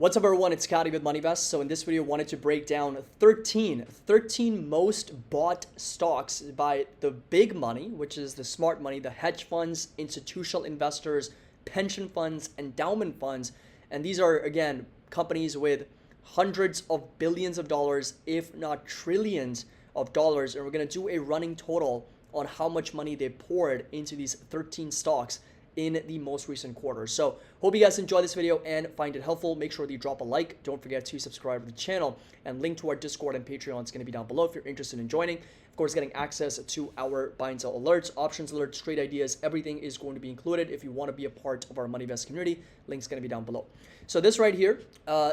What's up everyone, it's Scotty with MoneyVest. So in this video, I wanted to break down 13 most bought stocks by the big money, which is the smart money, the hedge funds, institutional investors, pension funds, endowment funds. And these are, again, companies with hundreds of billions of dollars, if not trillions of dollars. And we're going to do a running total on how much money they poured into these 13 stocks in the most recent quarter. So hope you guys enjoy this video and find it helpful. Make sure that you drop a like. Don't forget to subscribe to the channel, and link to our Discord and Patreon is going to be down below if you're interested in joining. Of course, getting access to our buy and sell alerts, options alerts, trade ideas, everything is going to be included if you want to be a part of our MoneyVest community. Link's going to be down below. So this right here,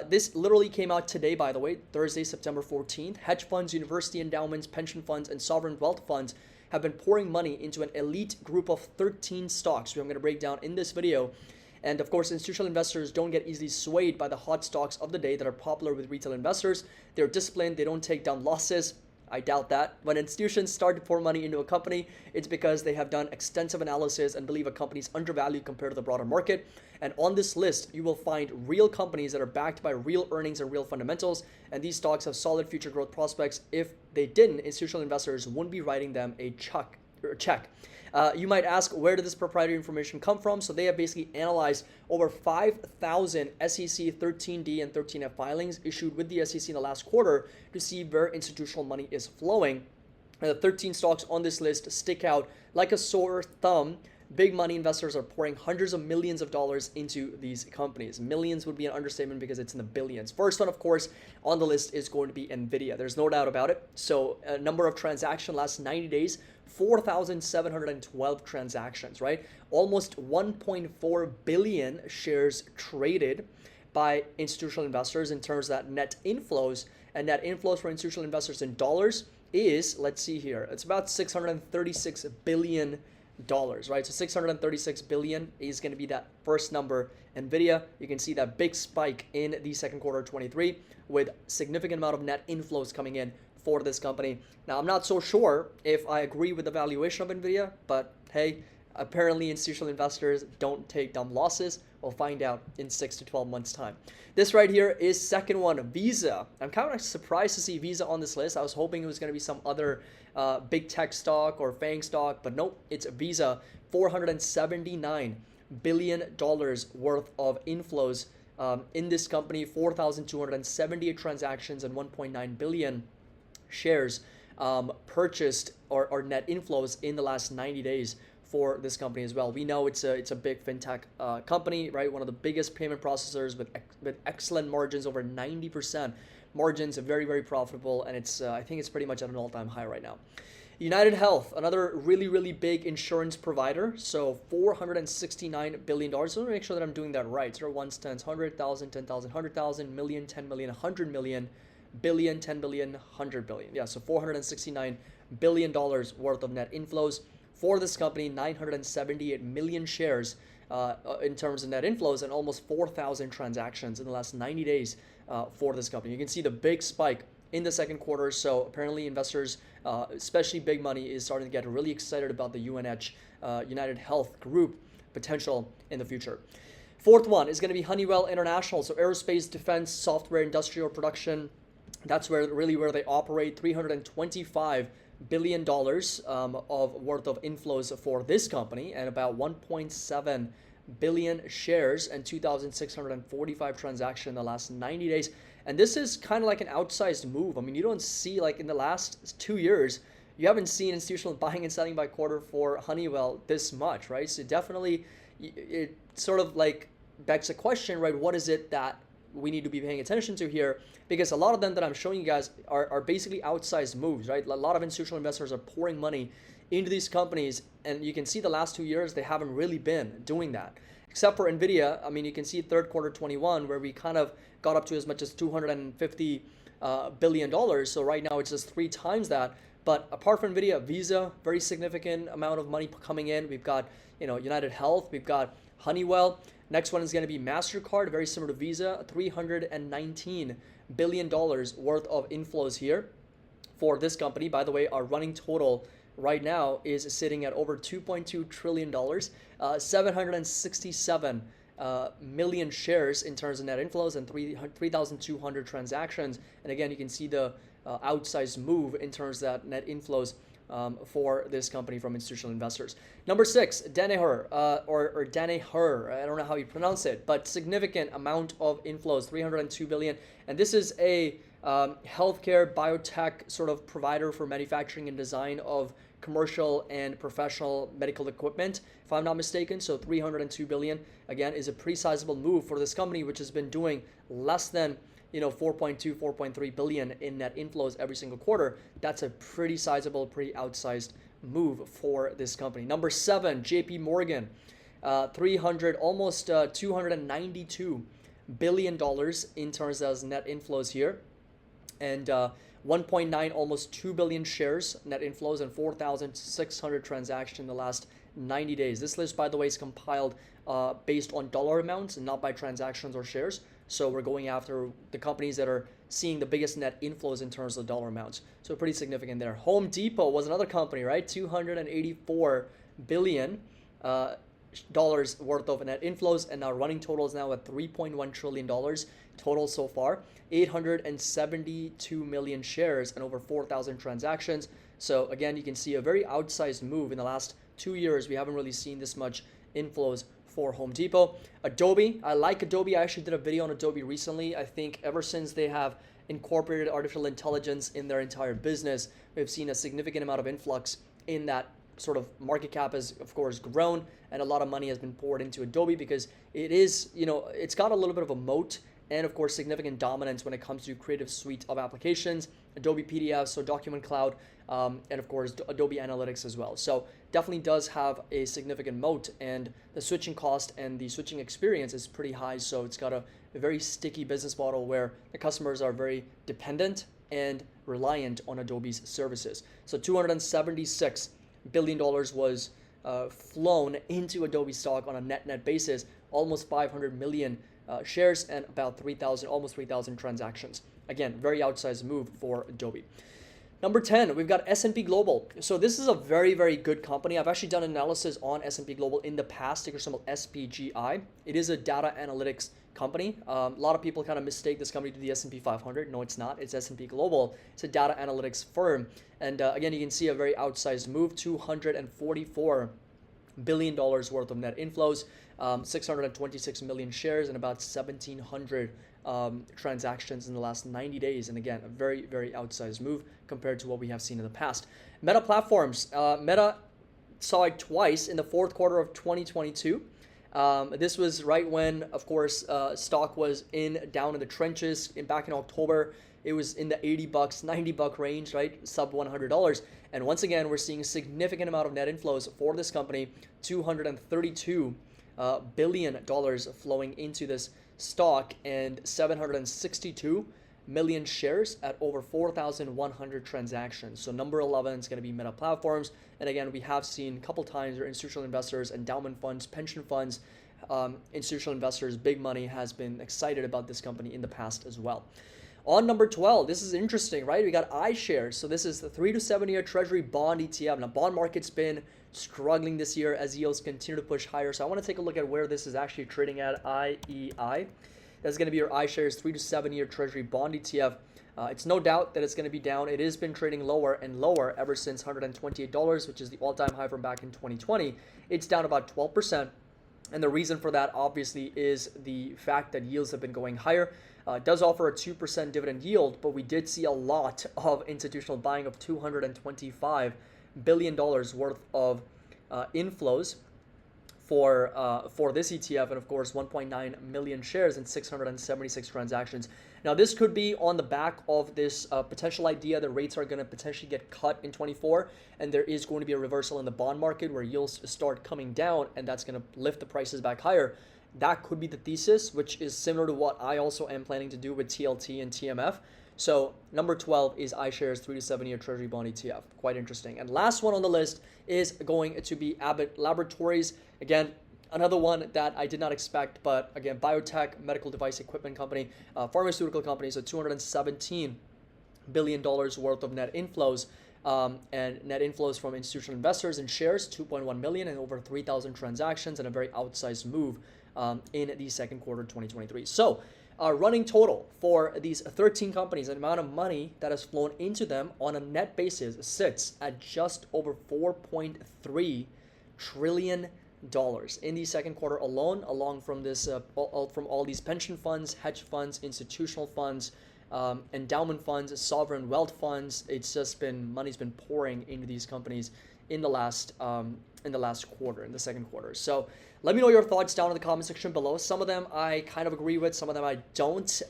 this literally came out today, by the way, Thursday, September 14th. Hedge funds, university endowments, pension funds, and sovereign wealth funds have been pouring money into an elite group of 13 stocks, which I'm going to break down in this video. And of course, institutional investors don't get easily swayed by the hot stocks of the day that are popular with retail investors. They're disciplined. They don't take down losses. I doubt that. When institutions start to pour money into a company, it's because they have done extensive analysis and believe a company is undervalued compared to the broader market. And on this list, you will find real companies that are backed by real earnings and real fundamentals. And these stocks have solid future growth prospects. If they didn't, institutional investors wouldn't be writing them a check. You might ask, where did this proprietary information come from? So they have basically analyzed over 5,000 SEC 13D and 13F filings issued with the SEC in the last quarter to see where institutional money is flowing. And the 13 stocks on this list stick out like a sore thumb. Big money investors are pouring hundreds of millions of dollars into these companies. Millions would be an understatement because it's in the billions. First one, of course, on the list is going to be NVIDIA. There's no doubt about it. So a number of transactions last 90 days, 4,712 transactions, right? Almost 1.4 billion shares traded by institutional investors in terms of that net inflows. And net inflows for institutional investors in dollars is, let's see here, it's about $636 billion. Right? So 636 billion is going to be that first number. NVIDIA, you can see that big spike in the second quarter of 23 with significant amount of net inflows coming in for this company. Now, I'm not so sure if I agree with the valuation of NVIDIA, but hey, apparently institutional investors don't take dumb losses. We'll find out in 6 to 12 months time. This right here is second one, Visa. I'm kind of surprised to see Visa on this list. I was hoping it was going to be some other big tech stock or FANG stock, but nope, it's Visa. $479 billion worth of inflows in this company, 4,278 transactions and 1.9 billion shares purchased or net inflows in the last 90 days for this company as well. We know it's a big fintech company, right? One of the biggest payment processors with excellent margins, over 90% margins, very, very profitable, and it's I think it's pretty much at an all-time high right now. United Health, another really, really big insurance provider. So $469 billion. So let me make sure that I'm doing that right. So ones, tens, 100,000, 10,000, 100,000, million, 10 million, 100 million, billion, 10 billion, 100 billion. Yeah, so $469 billion worth of net inflows for this company, 978 million shares in terms of net inflows, and almost 4,000 transactions in the last 90 days for this company. You can see the big spike in the second quarter. So apparently investors, especially big money, is starting to get really excited about the UNH, United Health Group potential in the future. Fourth one is going to be Honeywell International. So aerospace, defense, software, industrial production. That's where they operate. $325 billion of worth of inflows for this company, and about 1.7 billion shares and 2,645 transactions in the last 90 days. And this is kind of like an outsized move. I mean, you don't see, like in the last 2 years, you haven't seen institutional buying and selling by quarter for Honeywell this much, right? So definitely it sort of like begs a question, right? What is it that we need to be paying attention to here? Because a lot of them that I'm showing you guys are basically outsized moves, right? A lot of institutional investors are pouring money into these companies, and you can see the last 2 years they haven't really been doing that, except for NVIDIA. I mean, you can see third quarter 21 where we kind of got up to as much as $250 billion. So right now it's just 3 times that. But apart from NVIDIA, Visa, very significant amount of money coming in. We've got, United Health, we've got Honeywell. Next one is going to be MasterCard, very similar to Visa, $319 billion worth of inflows here for this company. By the way, our running total right now is sitting at over $2.2 trillion, 767 million shares in terms of net inflows and 3,200 transactions. And again, you can see the outsized move in terms of that net inflows for this company from institutional investors. Number 6, Danaher, or Danaher, I don't know how you pronounce it, but significant amount of inflows, 302 billion. And this is a healthcare biotech sort of provider for manufacturing and design of commercial and professional medical equipment, if I'm not mistaken. So 302 billion, again, is a pretty sizable move for this company, which has been doing less than 4.2, 4.3 billion in net inflows every single quarter. That's a pretty sizable, pretty outsized move for this company. Number 7, JP Morgan, 300, almost $292 billion in terms of net inflows here. And 1.9, almost 2 billion shares net inflows and 4,600 transactions in the last 90 days. This list, by the way, is compiled based on dollar amounts and not by transactions or shares. So we're going after the companies that are seeing the biggest net inflows in terms of dollar amounts. So pretty significant there. Home Depot was another company, right? $284 billion dollars worth of net inflows, and now running total is now at $3.1 trillion total so far. 872 million shares and over 4,000 transactions. So again, you can see a very outsized move in the last 2 years. We haven't really seen this much inflows for Home Depot. Adobe, I like Adobe. I actually did a video on Adobe recently. I think ever since they have incorporated artificial intelligence in their entire business, we've seen a significant amount of influx in that sort of market cap has, of course, grown, and a lot of money has been poured into Adobe because it is, it's got a little bit of a moat and, of course, significant dominance when it comes to creative suite of applications, Adobe PDF, so Document Cloud, and, of course, Adobe Analytics as well. So definitely does have a significant moat, and the switching cost and the switching experience is pretty high. So it's got a very sticky business model where the customers are very dependent and reliant on Adobe's services. So $276 billion was flown into Adobe stock on a net basis, almost 500 million shares and about almost 3,000 transactions. Again, very outsized move for Adobe. Number 10, we've got S&P Global. So this is a very, very good company. I've actually done analysis on S&P Global in the past, ticker symbol SPGI. It is a data analytics company. A lot of people kind of mistake this company to the S&P 500. No, it's not. It's S&P Global. It's a data analytics firm. And again, you can see a very outsized move, $244 billion worth of net inflows, 626 million shares, and about 1,700 transactions in the last 90 days. And again, a very, very outsized move compared to what we have seen in the past. Meta Platforms. Meta saw it twice in the fourth quarter of 2022. This was right when, of course, stock was down in the trenches. Back in October, it was in the $80, $90 range, right? Sub $100. And once again, we're seeing a significant amount of net inflows for this company, $232 billion flowing into this stock and 762 million shares at over 4,100 transactions. So number 11 is going to be Meta Platforms. And again, we have seen a couple times where institutional investors, endowment funds, pension funds, institutional investors, big money has been excited about this company in the past as well. On number 12, this is interesting, right? We got iShares. So this is the 3 to 7 year Treasury bond ETF. Now, bond market's been struggling this year as yields continue to push higher. So I want to take a look at where this is actually trading at, IEI. That's going to be your iShares 3 to 7 year Treasury bond ETF. It's no doubt that it's going to be down. It has been trading lower and lower ever since $128, which is the all-time high from back in 2020. It's down about 12%. And the reason for that, obviously, is the fact that yields have been going higher. It does offer a 2% dividend yield, but we did see a lot of institutional buying of $225 billion worth of inflows for this ETF, and of course 1.9 million shares and 676 transactions. Now this could be on the back of this potential idea that rates are going to potentially get cut in 24, and there is going to be a reversal in the bond market where yields start coming down, and that's going to lift the prices back higher. That could be the thesis, which is similar to what I also am planning to do with TLT and TMF. So number 12 is iShares 3 to 7 year Treasury bond ETF. Quite interesting. And last one on the list is going to be Abbott Laboratories. Again, another one that I did not expect, but again, biotech, medical device equipment company, pharmaceutical company, so $217 billion worth of net inflows. And net inflows from institutional investors in shares, 2.1 million and over 3,000 transactions, and a very outsized move in the second quarter 2023. So running total for these 13 companies, the amount of money that has flown into them on a net basis sits at just over $4.3 trillion in the second quarter alone, along from this from all these pension funds, hedge funds, institutional funds, endowment funds, sovereign wealth funds. It's just been money's been pouring into these companies in the last quarter, in the second quarter. So let me know your thoughts down in the comment section below. Some of them I kind of agree with, some of them I don't.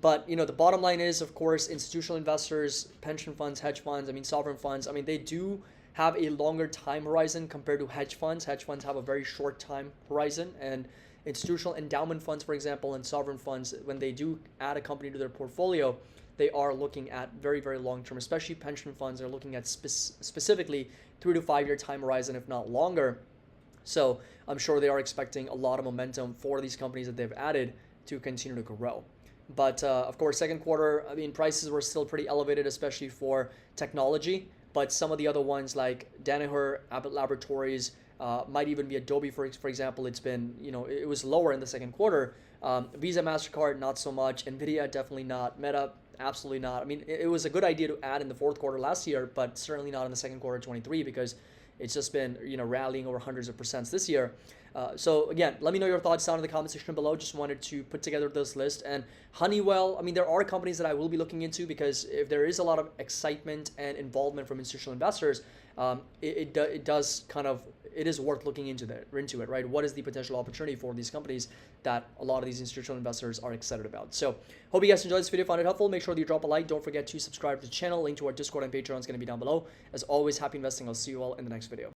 But the bottom line is, of course, institutional investors, pension funds, hedge funds, sovereign funds, they do have a longer time horizon compared to hedge funds. Hedge funds have a very short time horizon, and institutional endowment funds, for example, and sovereign funds, when they do add a company to their portfolio, they are looking at very, very long term, especially pension funds are looking at specifically 3 to 5 year time horizon, if not longer. So I'm sure they are expecting a lot of momentum for these companies that they've added to continue to grow. But of course, second quarter, prices were still pretty elevated, especially for technology. But some of the other ones like Danaher, Abbott Laboratories, might even be Adobe, for example. It's been, it was lower in the second quarter. Visa, MasterCard, not so much. Nvidia, definitely not. Meta, absolutely not. It was a good idea to add in the fourth quarter last year, but certainly not in the second quarter of 23 because it's just been, rallying over hundreds of percents this year. So again, let me know your thoughts down in the comment section below. Just wanted to put together this list. And Honeywell, there are companies that I will be looking into because if there is a lot of excitement and involvement from institutional investors, it is worth looking into it, right? What is the potential opportunity for these companies that a lot of these institutional investors are excited about? So hope you guys enjoyed this video, found it helpful. Make sure that you drop a like. Don't forget to subscribe to the channel. Link to our Discord and Patreon is going to be down below. As always, happy investing. I'll see you all in the next video.